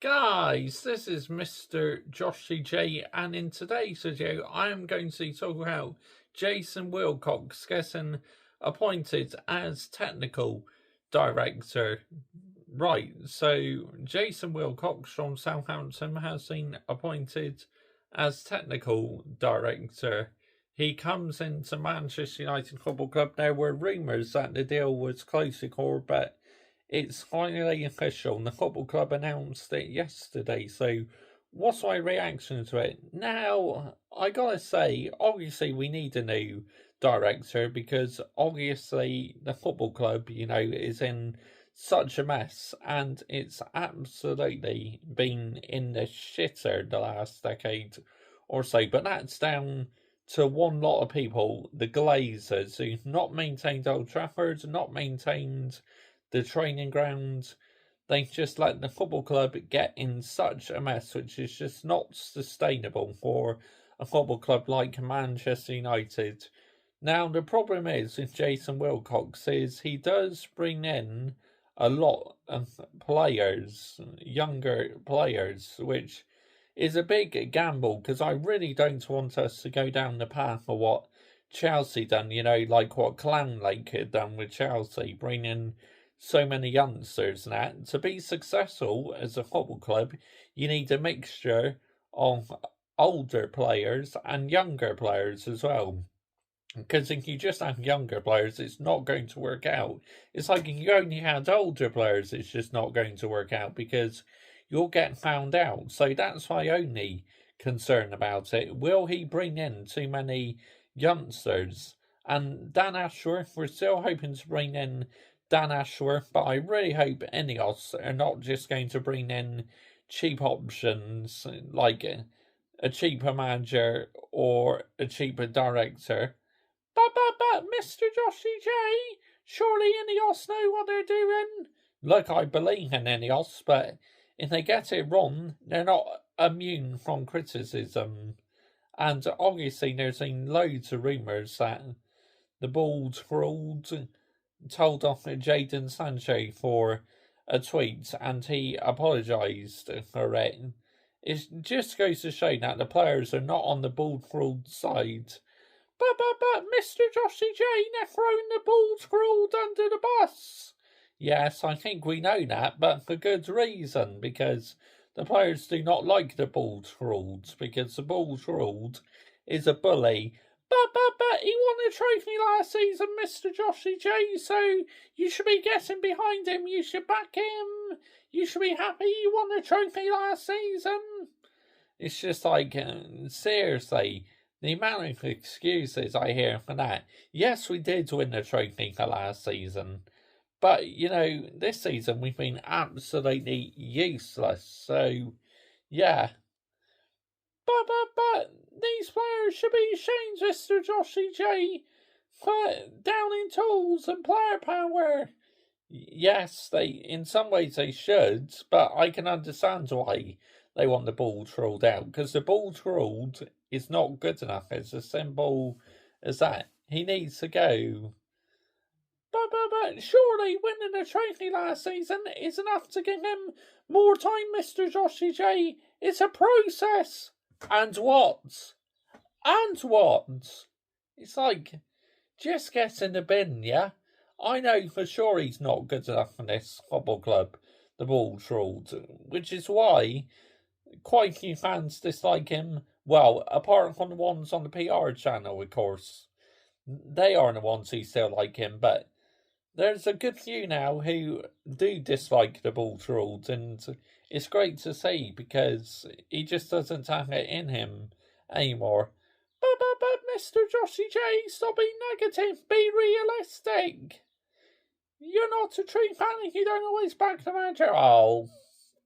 Guys, this is Mr. Joshy J, and in today's video, I am going to talk about Jason Wilcox getting appointed as technical director. Right, so Jason Wilcox from Southampton has been appointed as technical director. He comes into Manchester United Football Club. There were rumours that the deal was close to core, but it's finally official. The football club announced it yesterday. So, what's my reaction to it? Now, I gotta say, obviously, we need a new director because obviously the football club, is in such a mess and it's absolutely been in the shitter the last decade or so. But that's down to one lot of people, the Glazers, who've not maintained Old Trafford, not maintained the training ground. They just let the football club get in such a mess, which is just not sustainable for a football club like Manchester United. Now, the problem is with Jason Wilcox is he does bring in a lot of players, younger players, which is a big gamble because I really don't want us to go down the path of what Chelsea done, like what Clown Lake had done with Chelsea, bringing so many youngsters and that. To be successful as a football club, you need a mixture of older players and younger players as well. Because if you just have younger players, it's not going to work out. It's like if you only had older players, it's just not going to work out because you'll get found out. So that's my only concern about it. Will he bring in too many youngsters? And Dan Ashworth, we're still hoping to bring in Dan Ashworth, but I really hope Ineos are not just going to bring in cheap options like a cheaper manager or a cheaper director. But, Mr. Joshy J, surely Ineos know what they're doing. Look, I believe in Ineos, but if they get it wrong, they're not immune from criticism. And obviously, there's been loads of rumours that the bald ruled told off Jadon Sancho for a tweet and he apologised for it. It just goes to show that the players are not on the bald ruled side. But, Mr. Joshy J, they're throwing the bald ruled under the bus. Yes, I think we know that, but for good reason, because the players do not like the bald ruled, because the bald ruled is a bully. But he won a trophy last season, Mr. Joshy J, so you should be getting behind him. You should back him. You should be happy you won a trophy last season. It's just like, seriously, the amount of excuses I hear for that. Yes, we did win the trophy for last season, but, this season we've been absolutely useless, so, yeah. But, these players should be ashamed, Mr. Joshy J, for downing tools and player power. Yes, in some ways they should, but I can understand why they want the ball trolled out, because the ball trolled is not good enough. It's as simple as that. He needs to go. But surely winning a trophy last season is enough to give him more time, Mr. Joshy J. It's a process. And what? And what? It's like, just get in the bin, yeah? I know for sure he's not good enough for this football club, the ball trolled, which is why quite a few fans dislike him. Well, apart from the ones on the PR channel, of course. They are the ones who still like him, but there's a good few now who do dislike the ball trolled, and it's great to see because he just doesn't have it in him anymore. But, Mr. Joshy J, stop being negative, be realistic. You're not a true fan if you don't always back the manager. Oh,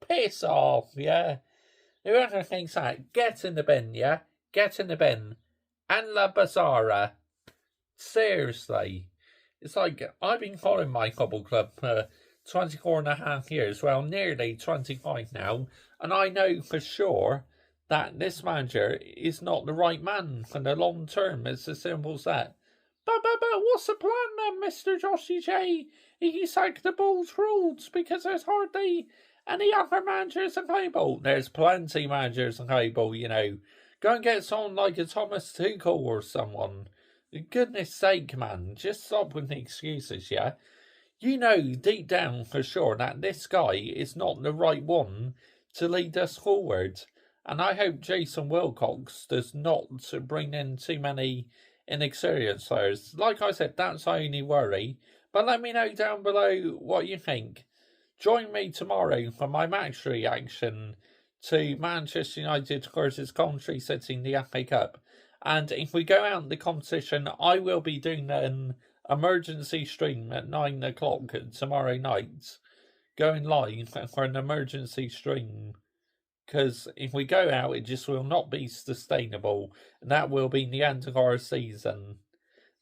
piss off, yeah? Whoever thinks that, get in the bin, yeah? Get in the bin. And La Bazara. Seriously. It's like, I've been following my football club for 24 and a half years, well, nearly 25 now, and I know for sure that this manager is not the right man for the long term. It's as simple as that. But what's the plan then, Mr. Joshy J? He sacked the Bulls rules because there's hardly Any other managers available? There's plenty managers available, you know. Go and get someone like a Thomas Tuchel or someone. For goodness sake, man, just stop with the excuses, yeah? You know deep down for sure that this guy is not the right one to lead us forward. And I hope Jason Wilcox does not bring in too many inexperienced players. Like I said, that's my only worry. But let me know down below what you think. Join me tomorrow for my match reaction to Manchester United versus Coventry City in the FA Cup. And if we go out in the competition, I will be doing an emergency stream at 9 o'clock tomorrow night. Going live for an emergency stream. Because if we go out, it just will not be sustainable. And that will be the end of our season.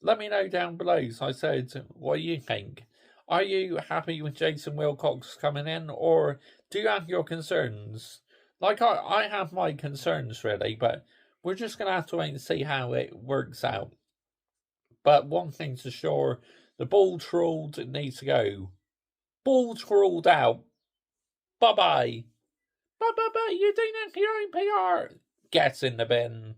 Let me know down below, as I said, what you think. Are you happy with Jason Wilcox coming in, or do you have your concerns? Like, I have my concerns, really, but we're just going to have to wait and see how it works out. But one thing's for sure, the ball trawled needs to go. Ball trawled out. Bye-bye. Bye-bye-bye, you're doing it for your own PR. Get in the bin.